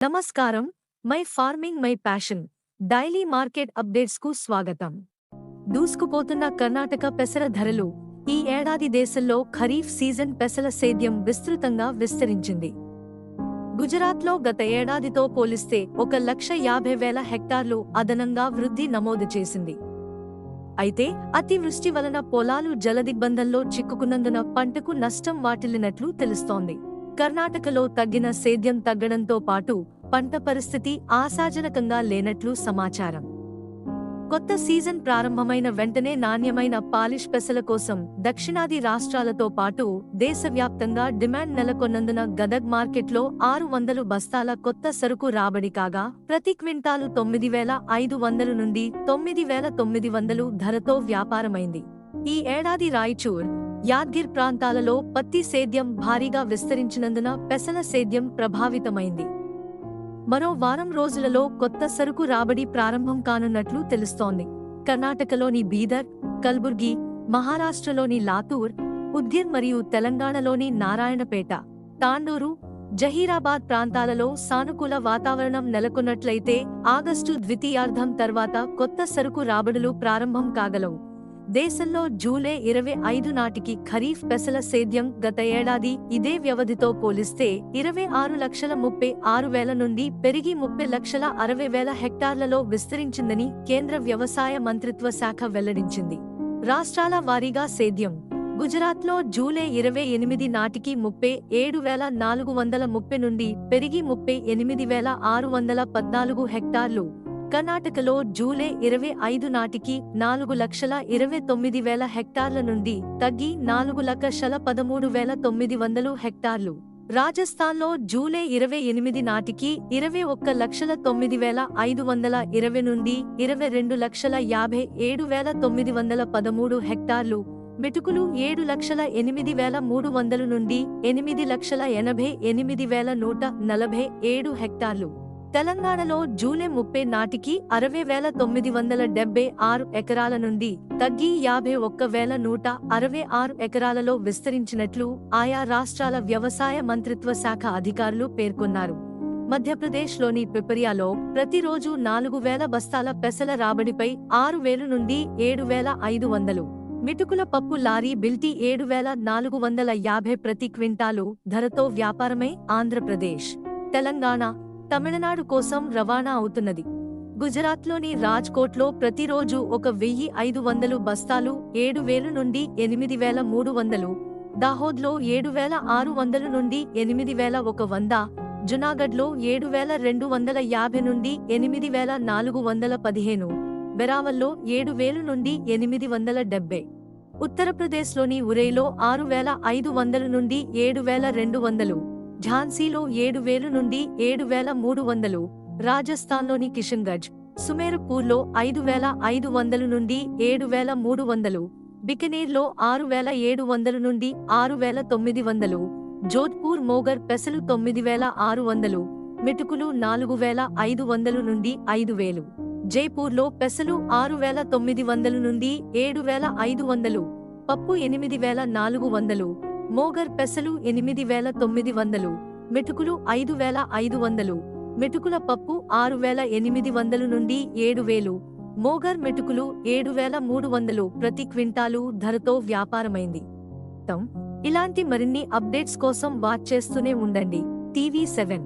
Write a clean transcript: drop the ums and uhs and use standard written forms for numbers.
నమస్కారం. My farming my passion daily market updates కు స్వాగతం. దూసుకుపోతున్న కర్ణాటక పెసర ధరలు. ఈ ఏడాది దేశంలో ఖరీఫ్ సీజన్ పెసల సేద్యం విస్తృతంగా విస్తరించింది. గుజరాత్లో గత ఏడాదితో పోలిస్తే 1,50,000 హెక్టార్లు అదనంగా వృద్ధి నమోదు చేసింది. అయితే అతివృష్టి వలన పొలాలు జలదిగ్బంధంలో చిక్కుకున్నందున పంటకు నష్టం వాటిల్లినట్లు తెలుస్తోంది. కర్ణాటకలో తగ్గిన సేద్యం తగ్గడంతో పాటు పంట పరిస్థితి ఆశాజనకంగా లేనట్లు సమాచారం. కొత్త సీజన్ ప్రారంభమైన వెంటనే నాణ్యమైన పాలిష్ పెసల కోసం దక్షిణాది రాష్ట్రాలతో పాటు దేశవ్యాప్తంగా డిమాండ్ నెలకొన్నందున గదగ్ మార్కెట్లో 600 బస్తాల కొత్త సరుకు రాబడి కాగా ప్రతి క్వింటాలు 9,500 నుండి 9,900 ధరతో వ్యాపారమైంది. ఈ ఏడాది రాయచూర్, యాద్గిర్ ప్రాంతాలలో పత్తి సేద్యం భారీగా విస్తరించినందున పెసల సేద్యం ప్రభావితమైంది. మరో వారం రోజులలో కొత్త సరుకు రాబడి ప్రారంభం కానున్నట్లు తెలుస్తోంది. కర్ణాటకలోని బీదర్, కల్బుర్గి, మహారాష్ట్రలోని లాతూర్, ఉద్గిర్ మరియు తెలంగాణలోని నారాయణపేట, తాండూరు, జహీరాబాద్ ప్రాంతాలలో సానుకూల వాతావరణం నెలకొన్నట్లయితే ఆగస్టు ద్వితీయార్ధం తర్వాత కొత్త సరుకు రాబడులు ప్రారంభం కాగలవు. దేశంలో జూలై 25 నాటికి ఖరీఫ్ పెసల సేద్యం గత ఏడాది ఇదే వ్యవధితో పోలిస్తే 26,36,000 నుండి పెరిగి 30,60,000 హెక్టార్లలో విస్తరించిందని కేంద్ర వ్యవసాయ మంత్రిత్వ శాఖ వెల్లడించింది. రాష్ట్రాల వారీగా సేద్యం. గుజరాత్లో జూలై 28 నాటికి 37,430 నుండి పెరిగి 38,614 హెక్టార్లు. కర్ణాటకలో జూలై 25 నాటికి 4,29,000 హెక్టార్ల నుండి తగ్గి 4,13,900 హెక్టార్లు. రాజస్థాన్లో జూలై 28 నాటికి 21,09,520 నుండి 22,57,913 హెక్టార్లు. మెటుకులు 7,08,300 నుండి 8,88,147 హెక్టార్లు. తెలంగాణలో జూలై 30 నాటికి 60,976 ఎకరాల నుండి తగ్గి 51,166 ఎకరాలలో విస్తరించినట్లు ఆయా రాష్ట్రాల వ్యవసాయ మంత్రిత్వ శాఖ అధికారులు పేర్కొన్నారు. మధ్యప్రదేశ్లోని పిపరియాలో ప్రతిరోజు 4,000 బస్తాల పెసల రాబడిపై 6,000 నుండి 7,500. మిటుకుల పప్పు లారీ బిల్టీ 7,450 ప్రతి క్వింటాలు ధరతో వ్యాపారమై ఆంధ్రప్రదేశ్, తెలంగాణ, తమిళనాడు కోసం రవాణా అవుతున్నది. గుజరాత్లోని రాజ్కోట్లో ప్రతిరోజు 1,500 బస్తాలు 7,000 నుండి 8,300, దాహోద్లో 7,600 నుండి 8,100, జునాగఢ్లో 7,250 నుండి 8,415, బెరావల్లో 7,000 నుండి 870. ఉత్తరప్రదేశ్లోని ఉరైలో 6,500 నుండి 7,200, ఝాన్సీలో 7,000 నుండి 7,300, రాజస్థాన్లోని కిషన్గఢ్, సుమేర్పూర్లో 5,500 నుండి 7,300, బికనేర్లో 6,700 నుండి 6,900, జోధ్పూర్ మోగర్ పెసలు 9,600, మెటుకులు 4,500 నుండి 5,000, జైపూర్లో పెసలు 6,900 నుండి 7,500, పప్పు 8,400, మోగర్ పెసలు 8,900, మెటుకులు 5,500, మెటుకుల పప్పు 6,800 నుండి 7,000, మోగర్ మెటుకులు 7,300 ప్రతి క్వింటాలు ధరతో వ్యాపారమైంది. ఇలాంటి మరిన్ని అప్డేట్స్ కోసం వాచ్ చేస్తూనే ఉండండి టీవీ7.